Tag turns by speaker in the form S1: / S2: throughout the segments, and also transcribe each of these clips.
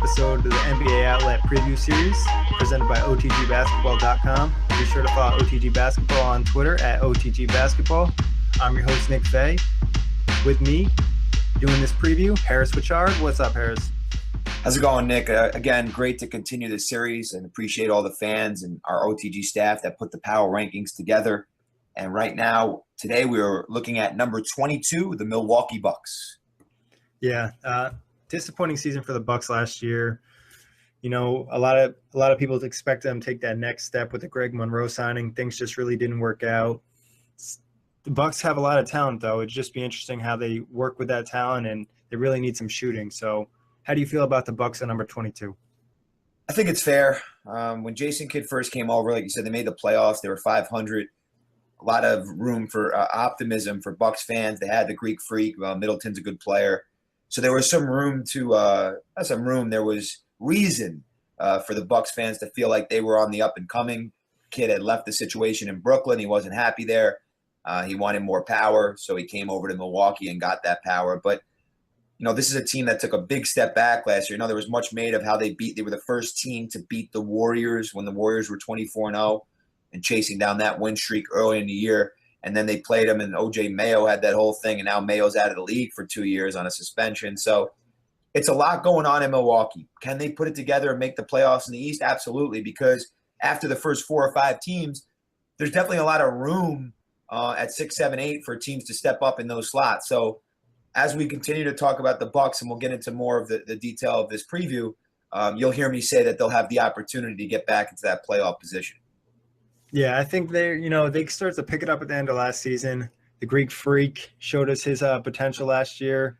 S1: episode of the NBA Outlet Preview Series presented by OTGBasketball.com. Be sure to follow OTG Basketball on Twitter at OTG Basketball. I'm your host, Nick Fay. With me, doing this preview, Harris Wichard. What's up, Harris?
S2: How's it going, Nick? Again, great to continue this series and appreciate all the fans and our OTG staff that put the power rankings together. And right now, today, we're looking at number 22, the Milwaukee Bucks.
S1: Yeah, disappointing season for the Bucks last year. You know, a lot of people expect them to take that next step with the Greg Monroe signing. Things just really didn't work out. The Bucks have a lot of talent, though. It'd just be interesting how they work with that talent, and they really need some shooting. So how do you feel about the Bucks at number 22?
S2: I think it's fair. When Jason Kidd first came over, like you said, they made the playoffs. They were 500. A lot of room for optimism for Bucks fans. They had the Greek Freak. Middleton's a good player. So there was some room there was reason for the Bucks fans to feel like they were on the up and coming. Kidd had left the situation in Brooklyn. He wasn't happy there. He wanted more power, so he came over to Milwaukee and got that power. But, you know, this is a team that took a big step back last year. You know, there was much made of how they were the first team to beat the Warriors when the Warriors were 24-0 and chasing down that win streak early in the year. And then they played him, and O.J. Mayo had that whole thing, and now Mayo's out of the league for 2 years on a suspension. So it's a lot going on in Milwaukee. Can they put it together and make the playoffs in the East? Absolutely, because after the first 4 or 5 teams, there's definitely a lot of room at 6, 7, 8 for teams to step up in those slots. So as we continue to talk about the Bucks, and we'll get into more of the detail of this preview, you'll hear me say that they'll have the opportunity to get back into that playoff position.
S1: Yeah, I think they start to pick it up at the end of last season. The Greek Freak showed us his potential last year,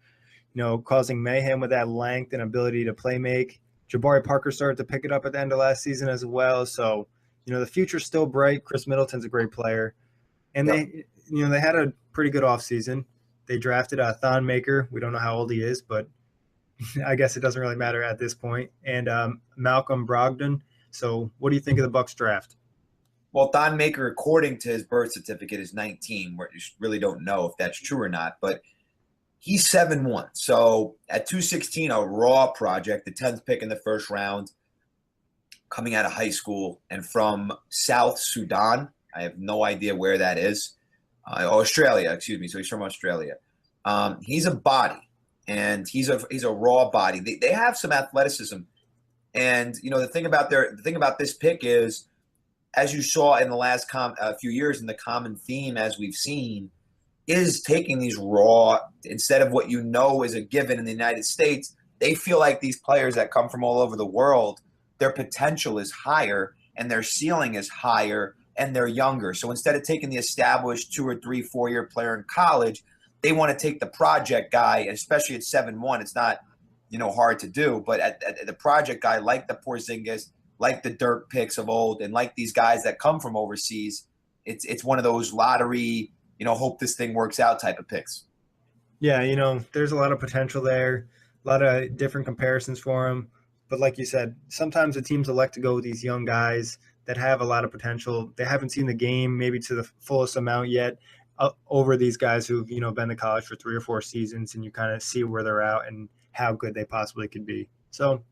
S1: causing mayhem with that length and ability to play make. Jabari Parker started to pick it up at the end of last season as well. So, the future's still bright. Chris Middleton's a great player. And they had a pretty good offseason. They drafted Thon Maker. We don't know how old he is, but I guess it doesn't really matter at this point. And Malcolm Brogdon. So what do you think of the Bucks draft?
S2: Well, Thon Maker, according to his birth certificate, is 19. We really don't know if that's true or not, but he's 7'1". So at 216, a raw project, the 10th pick in the first round, coming out of high school and from South Sudan. I have no idea where that is. Australia, excuse me. So he's from Australia. He's a body, and he's a raw body. They have some athleticism, and the thing about this pick is, as you saw in the last few years, and the common theme as we've seen is taking these raw, instead of what is a given in the United States, they feel like these players that come from all over the world, their potential is higher and their ceiling is higher and they're younger. So instead of taking the established 2 or 3, 4-year player in college, they want to take the project guy, especially at 7'1". It's not, hard to do, but at the project guy, like the Porzingis, like the Dirk picks of old, and like these guys that come from overseas, it's one of those lottery, hope this thing works out type of picks.
S1: Yeah, there's a lot of potential there, a lot of different comparisons for him. But like you said, sometimes the teams elect to go with these young guys that have a lot of potential. They haven't seen the game maybe to the fullest amount yet over these guys who've, been to college for 3 or 4 seasons, and you kind of see where they're at and how good they possibly could be. So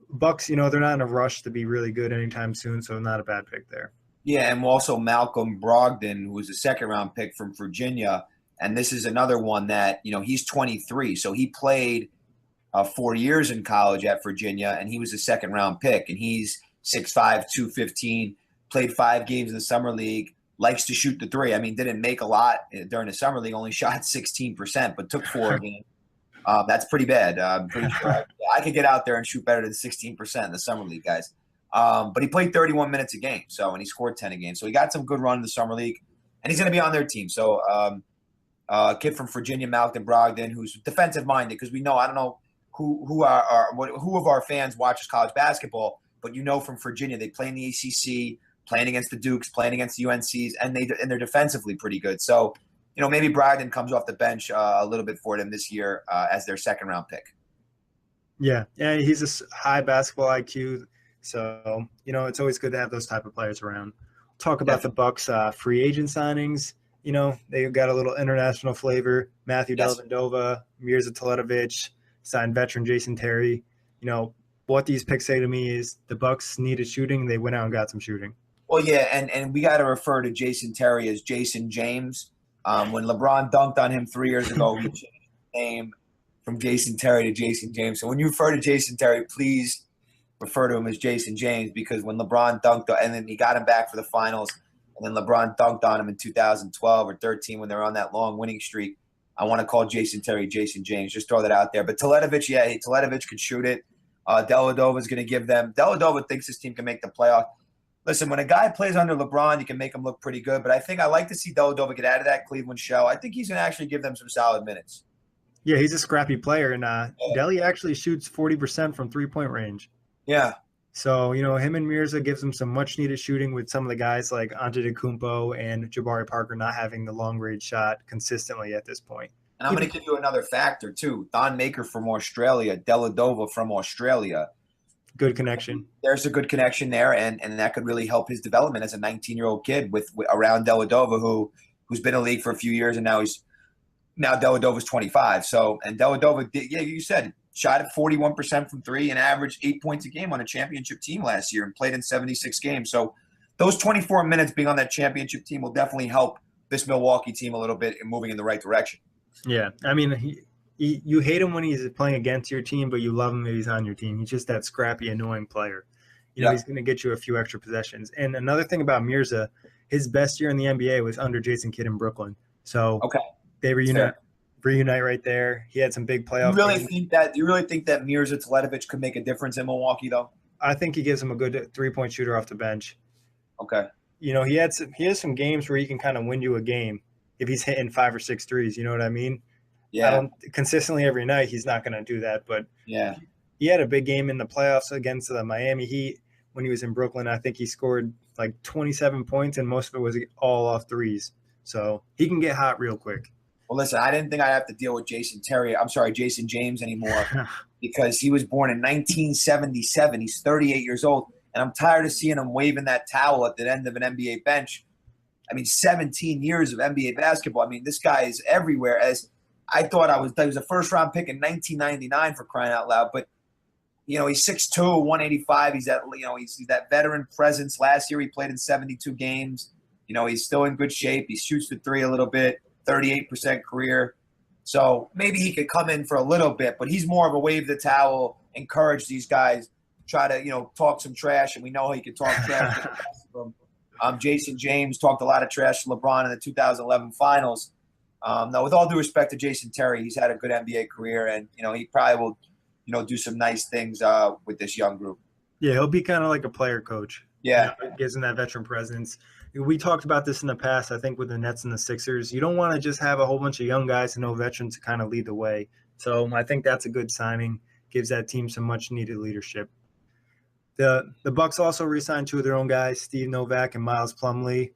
S1: Bucks, they're not in a rush to be really good anytime soon, so not a bad pick there.
S2: Yeah, and also Malcolm Brogdon, who was a second-round pick from Virginia, and this is another one that, he's 23, so he played 4 years in college at Virginia, and he was a second-round pick, and he's 6'5", 215, played 5 games in the summer league, likes to shoot the three. I mean, didn't make a lot during the summer league, only shot 16%, but took 4 games. That's pretty bad. I'm pretty sure I could get out there and shoot better than 16% in the summer league, guys. But he played 31 minutes a game, and he scored 10 a game. So he got some good run in the summer league, and he's going to be on their team. So a kid from Virginia, Malcolm Brogdon, who's defensive minded, because we know, I don't know who of our fans watches college basketball, but from Virginia, they play in the ACC, playing against the Dukes, playing against the UNCs, and they're defensively pretty good. So maybe Brogdon comes off the bench a little bit for them this year as their second-round pick.
S1: Yeah, he's a high basketball IQ, so it's always good to have those type of players around. Talk about the Bucks free agent signings. They got a little international flavor. Matthew Dellavedova, Mirza Teletovic, signed veteran Jason Terry. what these picks say to me is the Bucks needed shooting. They went out and got some shooting.
S2: Well, yeah, and we got to refer to Jason Terry as Jason James. When LeBron dunked on him 3 years ago, he changed his name from Jason Terry to Jason James. So when you refer to Jason Terry, please refer to him as Jason James, because when LeBron dunked and then he got him back for the finals, and then LeBron dunked on him in 2012 or 13 when they were on that long winning streak, I want to call Jason Terry Jason James. Just throw that out there. But Teletovic, yeah, Teletovic could shoot it. Dellavedova is going to give them – Dellavedova thinks this team can make the playoff. Listen, when a guy plays under LeBron, you can make him look pretty good. But I think I like to see Dellavedova get out of that Cleveland shell. I think he's going to actually give them some solid minutes.
S1: Yeah, he's a scrappy player. And Delly actually shoots 40% from three-point range.
S2: Yeah.
S1: So, him and Mirza gives him some much-needed shooting with some of the guys like Antetokounmpo and Jabari Parker not having the long-range shot consistently at this point.
S2: And I'm going to give you another factor, too. Don Maker from Australia, Dellavedova from Australia.
S1: Good connection.
S2: There's a good connection there, and that could really help his development as a 19-year-old kid with around Dellavedova, who's been in the league for a few years, and now Dellavedova's 25. So, and Dellavedova, yeah, you said, shot at 41% from three and averaged 8 points a game on a championship team last year and played in 76 games. So those 24 minutes being on that championship team will definitely help this Milwaukee team a little bit in moving in the right direction.
S1: Yeah, I mean, you hate him when he's playing against your team, but you love him if he's on your team. He's just that scrappy, annoying player. He's going to get you a few extra possessions. And another thing about Mirza, his best year in the NBA was under Jason Kidd in Brooklyn. So they reunite right there. He had some big playoff games.
S2: You really think that Mirza Teletovic could make a difference in Milwaukee, though?
S1: I think he gives him a good three-point shooter off the bench.
S2: Okay.
S1: He has some games where he can kind of win you a game if he's hitting 5 or 6 threes. You know what I mean?
S2: Yeah.
S1: Consistently every night, he's not going to do that. But
S2: yeah,
S1: he had a big game in the playoffs against the Miami Heat when he was in Brooklyn. I think he scored like 27 points, and most of it was all off threes. So he can get hot real quick.
S2: Well, listen, I didn't think I'd have to deal with Jason James anymore because he was born in 1977. He's 38 years old, and I'm tired of seeing him waving that towel at the end of an NBA bench. I mean, 17 years of NBA basketball. I mean, this guy is everywhere. As I thought he was a first-round pick in 1999 for crying out loud. But, he's 6'2", 185. He's that veteran presence. Last year he played in 72 games. He's still in good shape. He shoots the three a little bit, 38% career. So maybe he could come in for a little bit, but he's more of a wave the towel, encourage these guys, try to, talk some trash, and we know he can talk trash to the best of them. Jason James talked a lot of trash to LeBron in the 2011 finals. Now, with all due respect to Jason Terry, he's had a good NBA career, and he probably will, do some nice things with this young group.
S1: Yeah, he'll be kind of like a player coach.
S2: Yeah,
S1: gives him that veteran presence. We talked about this in the past, I think, with the Nets and the Sixers. You don't want to just have a whole bunch of young guys and no veterans to kind of lead the way. So I think that's a good signing. Gives that team some much-needed leadership. The Bucks also re-signed 2 of their own guys, Steve Novak and Miles Plumlee.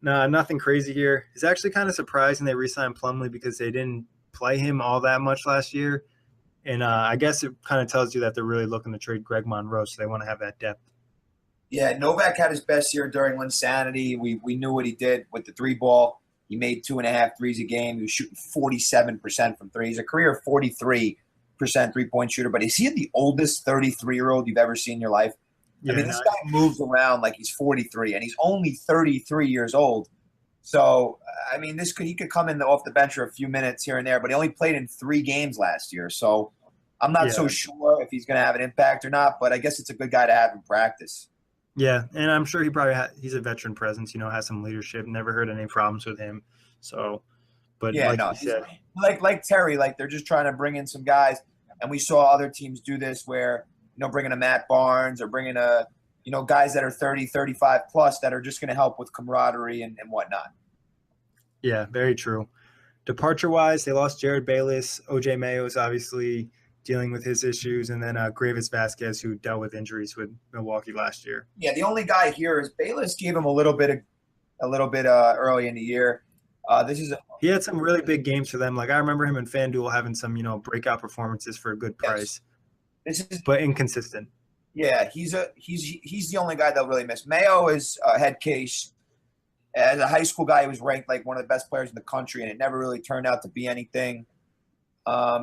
S1: Nah, nothing crazy here. It's actually kind of surprising they re-signed Plumlee because they didn't play him all that much last year. And I guess it kind of tells you that they're really looking to trade Greg Monroe, so they want to have that depth.
S2: Yeah, Novak had his best year during Linsanity. We knew what he did with the 3-ball. He made 2.5 threes a game. He was shooting 47% from three. He's a career 43% three-point shooter. But is he the oldest 33-year-old you've ever seen in your life? Yeah, I mean, this guy moves around like he's 43, and he's only 33 years old. So, I mean, he could come in off the bench for a few minutes here and there, but he only played in 3 games last year. So I'm not so sure if he's going to have an impact or not, but I guess it's a good guy to have in practice.
S1: Yeah, and I'm sure he's a veteran presence, has some leadership. Never heard any problems with him. So, but
S2: yeah,
S1: you said,
S2: like Terry, like they're just trying to bring in some guys, and we saw other teams do this where bringing a Matt Barnes or bringing guys that are 30, 35 plus that are just going to help with camaraderie and whatnot.
S1: Yeah, very true. Departure-wise, they lost Jared Bayless. O.J. Mayo is obviously dealing with his issues, and then Gravis Vasquez, who dealt with injuries with Milwaukee last year.
S2: Yeah, the only guy here is Bayless gave him a little bit early in the year.
S1: He had some really big games for them. Like I remember him in FanDuel having some breakout performances for a good price. But inconsistent.
S2: Yeah, he's the only guy they'll really miss. Mayo is a head case. As a high school guy, he was ranked like one of the best players in the country, and it never really turned out to be anything.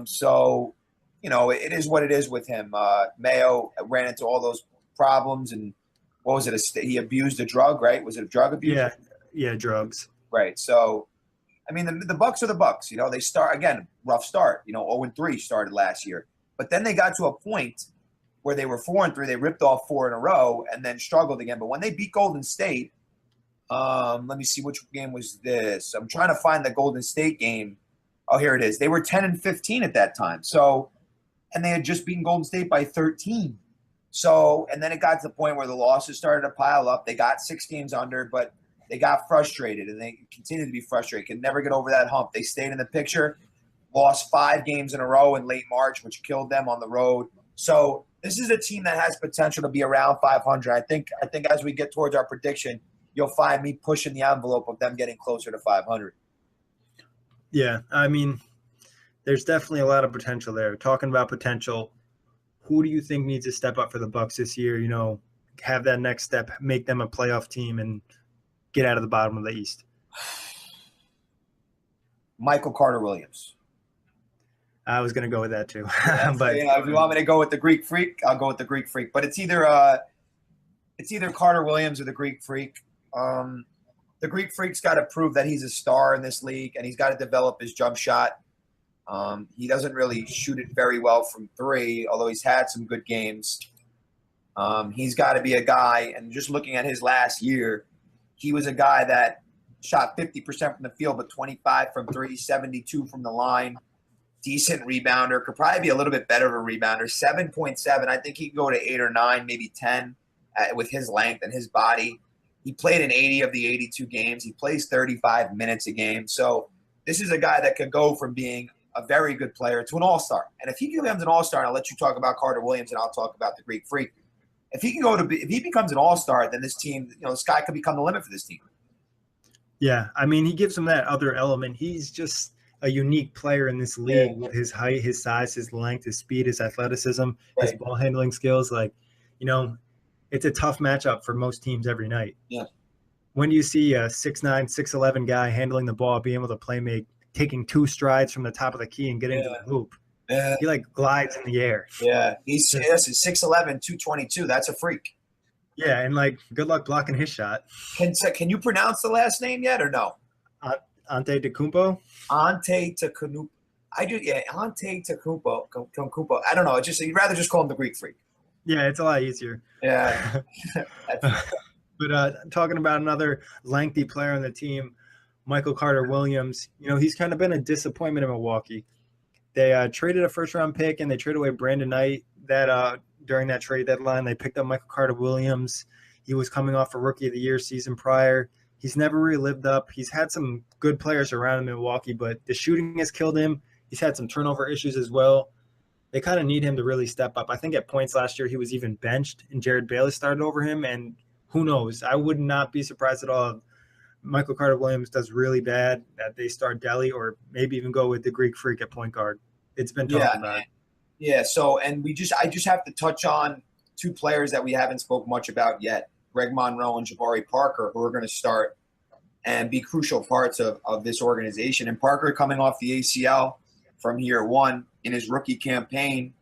S2: So it is what it is with him. Mayo ran into all those problems, and what was it? He abused a drug, right? Was it a drug abuse?
S1: Yeah, drugs.
S2: Right. So, I mean, the Bucks are the Bucks. They start again, rough start. 0-3 started last year, but then they got to a point where they were 4-3. They ripped off 4 in a row and then struggled again. But when they beat Golden State, let me see, which game was this? I'm trying to find the Golden State game. Oh, here it is. They were 10-15 at that time. So, and they had just beaten Golden State by 13. So, and then it got to the point where the losses started to pile up. They got 6 games under, but they got frustrated, and they continued to be frustrated. Could never get over that hump. They stayed in the picture, lost 5 games in a row in late March, which killed them on the road. So this is a team that has potential to be around 500. I think as we get towards our prediction, you'll find me pushing the envelope of them getting closer to 500.
S1: Yeah, I mean, there's definitely a lot of potential there. Talking about potential, who do you think needs to step up for the Bucks this year? Have that next step, make them a playoff team, and get out of the bottom of the East.
S2: Michael Carter-Williams.
S1: I was going to go with that too.
S2: But if you want me to go with the Greek Freak, I'll go with the Greek Freak. But it's either Carter-Williams or the Greek Freak. The Greek Freak's got to prove that he's a star in this league, and he's got to develop his jump shot. He doesn't really shoot it very well from 3, although he's had some good games. He's got to be a guy, and just looking at his last year, he was a guy that shot 50% from the field, but 25 from 3, 72 from the line. Decent rebounder, could probably be a little bit better of a rebounder. 7.7. I think he could go to 8 or 9, maybe 10 with his length and his body. He played in 80 of the 82 games. He plays 35 minutes a game. So this is a guy that could go from being a very good player to an all-star. And if he becomes an all-star, and I'll let you talk about Carter-Williams and I'll talk about the Greek Freak. If he becomes an all-star, then this team, the sky could become the limit for this team.
S1: Yeah, I mean, he gives him that other element. He's just a unique player in this league with his height, his size, his length, his speed, his athleticism, his ball handling skills. It's a tough matchup for most teams every night.
S2: Yeah.
S1: When do you see a 6'9", 6'11" guy handling the ball, being able to play make, taking 2 strides from the top of the key and getting to the hoop?
S2: Yeah.
S1: He glides in the air.
S2: Yeah, he's 6'11", 222. That's a freak.
S1: Yeah, and good luck blocking his shot.
S2: Can you pronounce the last name yet or no?
S1: Antetokounmpo.
S2: Antetokounmpo. I do. Yeah, Antetokounmpo. I don't know. You'd rather just call him the Greek Freak.
S1: Yeah, it's a lot easier.
S2: Yeah.
S1: But talking about another lengthy player on the team, Michael Carter-Williams. He's kind of been a disappointment in Milwaukee. They traded a first-round pick, and they traded away Brandon Knight. During that trade deadline, they picked up Michael Carter-Williams. He was coming off a Rookie of the Year season prior. He's never really lived up. He's had some good players around him in Milwaukee, but the shooting has killed him. He's had some turnover issues as well. They kind of need him to really step up. I think at points last year he was even benched, and Jared Bayless started over him, and who knows? I would not be surprised at all if Michael Carter-Williams does really bad, that they start Delly or maybe even go with the Greek Freak at point guard. It's been talked about.
S2: Yeah, so and I just have to touch on 2 players that we haven't spoke much about yet, Greg Monroe and Jabari Parker, who are going to start and be crucial parts of this organization. And Parker coming off the ACL from year 1 in his rookie campaign.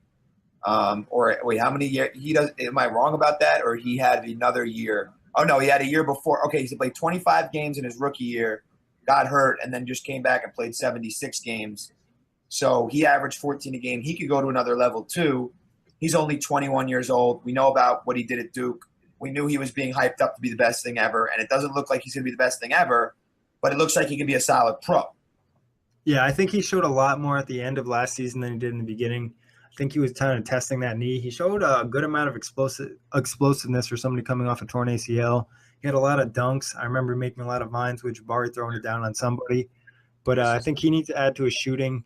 S2: Or wait, how many years he does? Am I wrong about that? Or he had another year? Oh no, he had a year before. Okay, he played 25 games in his rookie year, got hurt, and then just came back and played 76 games. So he averaged 14 a game. He could go to another level too. He's only 21 years old. We know about what he did at Duke. We knew he was being hyped up to be the best thing ever, and it doesn't look like he's going to be the best thing ever, but it looks like he can be a solid pro.
S1: Yeah, I think he showed a lot more at the end of last season than he did in the beginning. I think he was kind of testing that knee. He showed a good amount of explosiveness for somebody coming off a torn ACL. He had a lot of dunks. I remember making a lot of vines with Jabari throwing it down on somebody. But I think he needs to add to his shooting.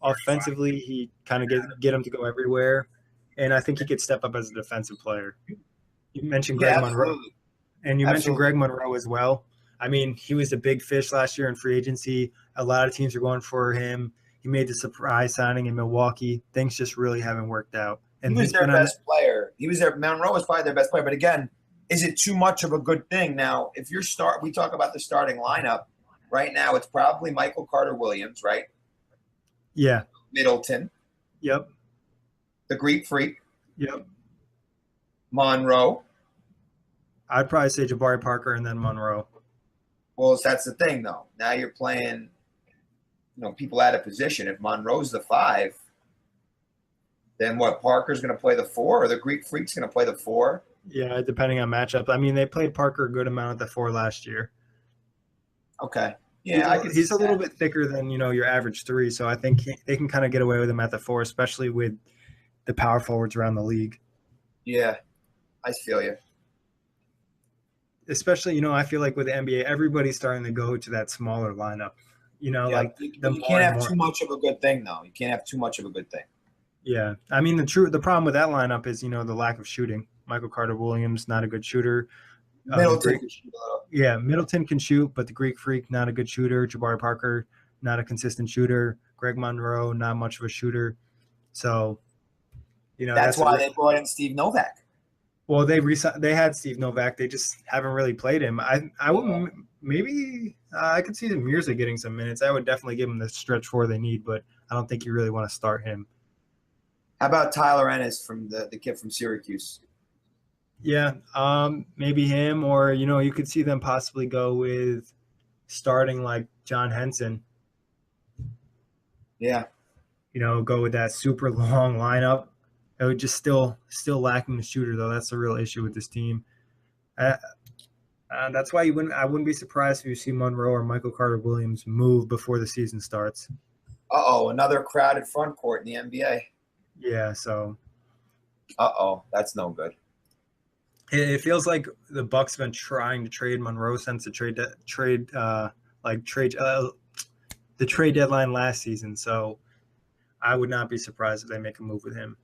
S1: Offensively, he kind of get him to go everywhere. And I think he could step up as a defensive player. You mentioned Greg Monroe. And you mentioned Greg Monroe as well. I mean, he was a big fish last year in free agency. A lot of teams are going for him. He made the surprise signing in Milwaukee. Things just really haven't worked out. And
S2: he was their best player. Monroe was probably their best player. But again, is it too much of a good thing? Now, if we talk about the starting lineup right now, it's probably Michael Carter-Williams, right?
S1: Yeah.
S2: Middleton.
S1: Yep.
S2: the Greek Freak,
S1: Yep.
S2: Monroe.
S1: I'd probably say Jabari Parker and then Monroe.
S2: Well, that's the thing, though. Now you're playing, people out of position. If Monroe's the 5, then what? Parker's going to play the 4, or the Greek Freak's going to play the 4?
S1: Yeah, depending on matchup. I mean, they played Parker a good amount at the 4 last year.
S2: Okay. Yeah,
S1: he's a little bit thicker than your average 3, so I think they can kind of get away with him at the 4, especially with the power forwards around the league.
S2: Yeah, I feel you.
S1: Especially, I feel like with the NBA, everybody's starting to go to that smaller lineup. Like
S2: you can't have too much of a good thing, though. You can't have too much of a good thing.
S1: Yeah, I mean the problem with that lineup is the lack of shooting. Michael Carter-Williams not a good shooter.
S2: Middleton can shoot a little.
S1: Yeah, Middleton can shoot, but the Greek Freak not a good shooter. Jabari Parker not a consistent shooter. Greg Monroe not much of a shooter. So,
S2: that's why they brought in Steve Novak.
S1: Well, they had Steve Novak. They just haven't really played him. I would maybe I could see the Mirza getting some minutes. I would definitely give him the stretch 4 they need, but I don't think you really want to start him.
S2: How about Tyler Ennis from the kid from Syracuse?
S1: Yeah, maybe him, or you could see them possibly go with starting like John Henson.
S2: Yeah,
S1: go with that super long lineup. It would just still lacking the shooter, though. That's the real issue with this team. That's why I wouldn't be surprised if you see Monroe or Michael Carter-Williams move before the season starts.
S2: Another crowded front court in the NBA.
S1: Yeah, so.
S2: That's no good.
S1: It feels like the Bucks have been trying to trade Monroe since the trade deadline last season. So I would not be surprised if they make a move with him.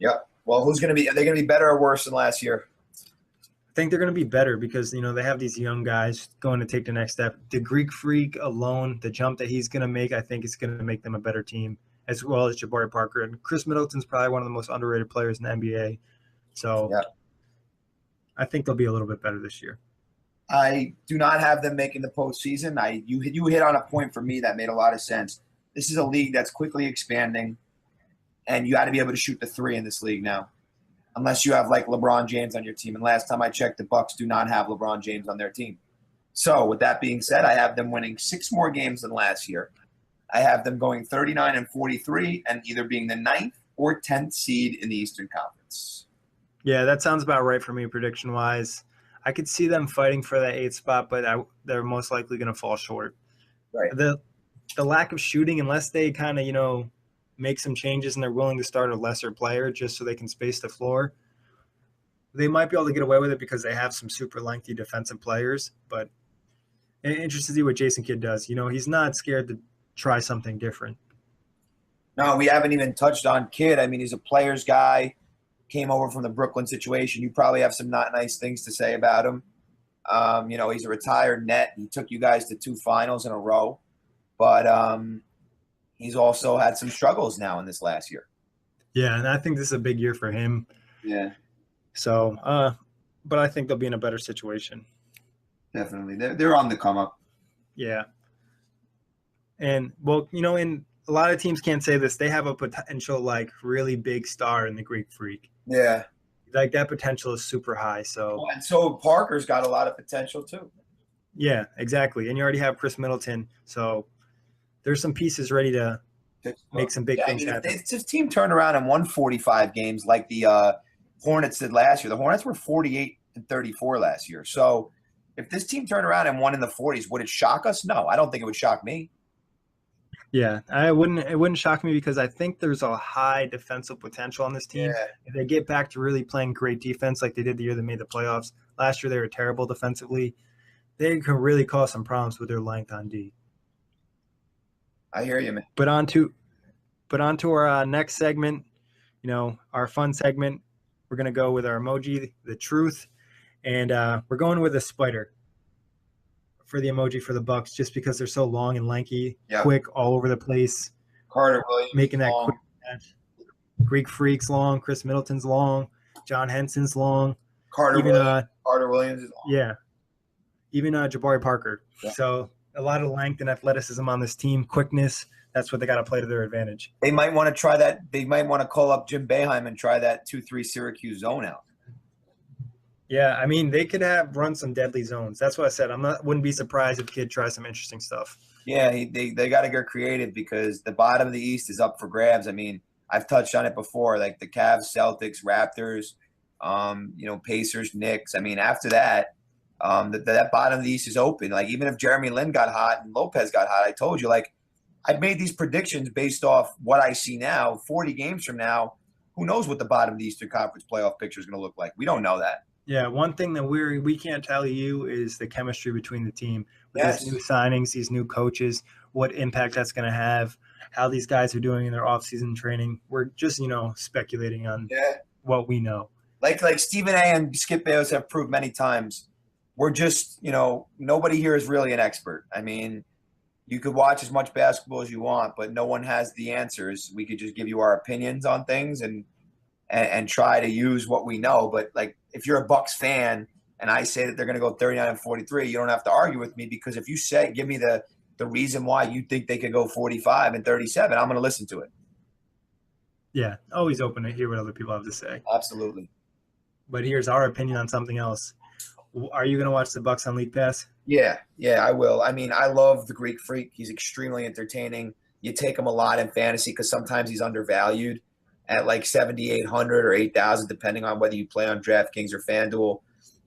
S2: Yep. Well, are they going to be better or worse than last year?
S1: I think they're going to be better because, they have these young guys going to take the next step. The Greek Freak alone, the jump that he's going to make, I think is going to make them a better team, as well as Jabari Parker. And Chris Middleton's probably one of the most underrated players in the NBA. So I think they'll be a little bit better this year.
S2: I do not have them making the postseason. You hit on a point for me that made a lot of sense. This is a league that's quickly expanding, and you got to be able to shoot the 3 in this league now, unless you have like LeBron James on your team. And last time I checked, the Bucks do not have LeBron James on their team. So with that being said, I have them winning 6 more games than last year. I have them going 39-43 and either being the 9th or 10th seed in the Eastern Conference.
S1: Yeah, that sounds about right for me prediction-wise. I could see them fighting for that 8th spot, but they're most likely going to fall short.
S2: Right.
S1: The lack of shooting, unless they kind of, make some changes and they're willing to start a lesser player just so they can space the floor, they might be able to get away with it because they have some super lengthy defensive players. But interested to see what Jason Kidd does. He's not scared to try something different.
S2: No, we haven't even touched on Kidd. I mean, he's a player's guy. Came over from the Brooklyn situation. You probably have some not nice things to say about him. He's a retired net. He took you guys to 2 finals in a row. But he's also had some struggles now in this last year.
S1: Yeah, and I think this is a big year for him.
S2: Yeah.
S1: So, but I think they'll be in a better situation.
S2: Definitely. They're on the come up.
S1: Yeah. And, well, and a lot of teams can't say this. They have a potential, like, really big star in the Greek Freak.
S2: Yeah.
S1: Like, that potential is super high. So,
S2: and so Parker's got a lot of potential, too.
S1: Yeah, exactly. And you already have Chris Middleton. So, there's some pieces ready to make some big things happen.
S2: If this team turned around and won 45 games like the Hornets did last year, the Hornets were 48-34 last year. So if this team turned around and won in the 40s, would it shock us? No, I don't think it would shock me.
S1: Yeah, it wouldn't shock me because I think there's a high defensive potential on this team.
S2: Yeah.
S1: If they get back to really playing great defense like they did the year they made the playoffs. Last year they were terrible defensively. They can really cause some problems with their length on D.
S2: I hear you, man.
S1: But on to our next segment, our fun segment. We're going to go with our emoji, the truth, and we're going with a spider for the emoji for the Bucks just because they're so long and lanky, quick, all over the place.
S2: Carter Williams
S1: making that quick match. Greek Freak's long, Chris Middleton's long, John Henson's long.
S2: Carter Williams is long.
S1: Yeah. Even Jabari Parker.
S2: Yeah.
S1: So a lot of length and athleticism on this team, quickness. that's what they got to play to their advantage.
S2: They might want to try that. They might want to call up Jim Boeheim and try that 2-3 Syracuse zone out.
S1: Yeah, I mean, they could run some deadly zones. That's what I said. Wouldn't be surprised if Kid tries some interesting stuff.
S2: Yeah, they got to get creative because the bottom of the East is up for grabs. I mean, I've touched on it before, like the Cavs, Celtics, Raptors, Pacers, Knicks. I mean, after that, that bottom of the East is open. Like, even if Jeremy Lin got hot and Lopez got hot, I told you, like, I've made these predictions based off what I see now. 40 games from now, who knows what the bottom of the Eastern Conference playoff picture is going to look like? We don't know that.
S1: Yeah, one thing that we can't tell you is the chemistry between the team. With
S2: Yes.
S1: these new signings, these new coaches, what impact that's going to have, how these guys are doing in their off-season training. We're just, speculating on what we know.
S2: Like Stephen A. and Skip Bayless have proved many times, we're just, nobody here is really an expert. I mean, you could watch as much basketball as you want, but no one has the answers. We could just give you our opinions on things and try to use what we know. But, like, if you're a Bucks fan and I say that they're going to go 39-43, you don't have to argue with me, because if you say, give me the reason why you think they could go 45-37, I'm going to listen to it.
S1: Yeah, always open to hear what other people have to say.
S2: Absolutely.
S1: But here's our opinion on something else. Are you going to watch the Bucks on League Pass?
S2: Yeah, I will. I mean, I love the Greek Freak. He's extremely entertaining. You take him a lot in fantasy because sometimes he's undervalued at like 7,800 or 8,000, depending on whether you play on DraftKings or FanDuel.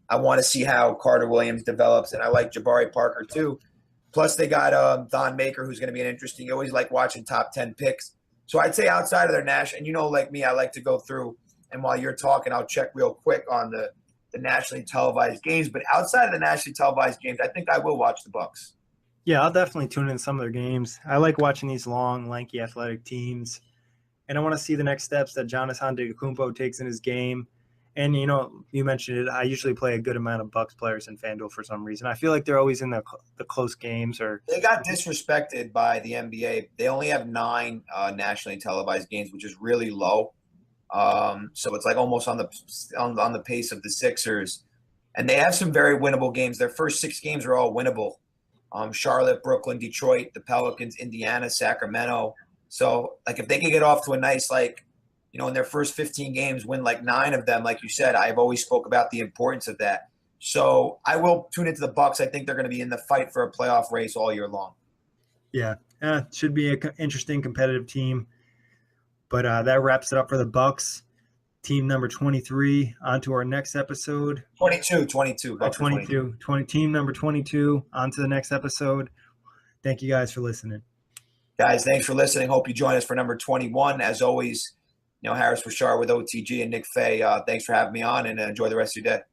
S2: I want to see how Carter Williams develops, and I like Jabari Parker too. Plus, they got Don Maker, who's going to be an interesting. You always like watching top 10 picks. So I'd say outside of their national, and like me, I like to go through, and while you're talking, I'll check real quick on the nationally televised games. But outside of the nationally televised games, I think I will watch the Bucks.
S1: Yeah, I'll definitely tune in some of their games. I like watching these long, lanky, athletic teams. And I want to see the next steps that Giannis Antetokounmpo takes in his game. And, you mentioned it, I usually play a good amount of Bucks players in FanDuel for some reason. I feel like they're always in the close games.
S2: They got disrespected by the NBA. They only have 9 nationally televised games, which is really low. So it's like almost on the pace of the Sixers. And they have some very winnable games. Their first 6 games are all winnable. Charlotte, Brooklyn, Detroit, the Pelicans, Indiana, Sacramento. So, like, if they can get off to a nice, in their first 15 games, win like 9 of them, like you said, I've always spoke about the importance of that. So I will tune into the Bucks. I think they're going to be in the fight for a playoff race all year long.
S1: Yeah, it should be an interesting competitive team. But that wraps it up for the Bucks. Team number 23. On to our next episode.
S2: 22.
S1: Bucks 22. 20, team number 22. On to the next episode. Thank you guys for listening.
S2: Guys, thanks for listening. Hope you join us for number 21. As always, Harris Wichard with OTG and Nick Fay. Thanks for having me on, and enjoy the rest of your day.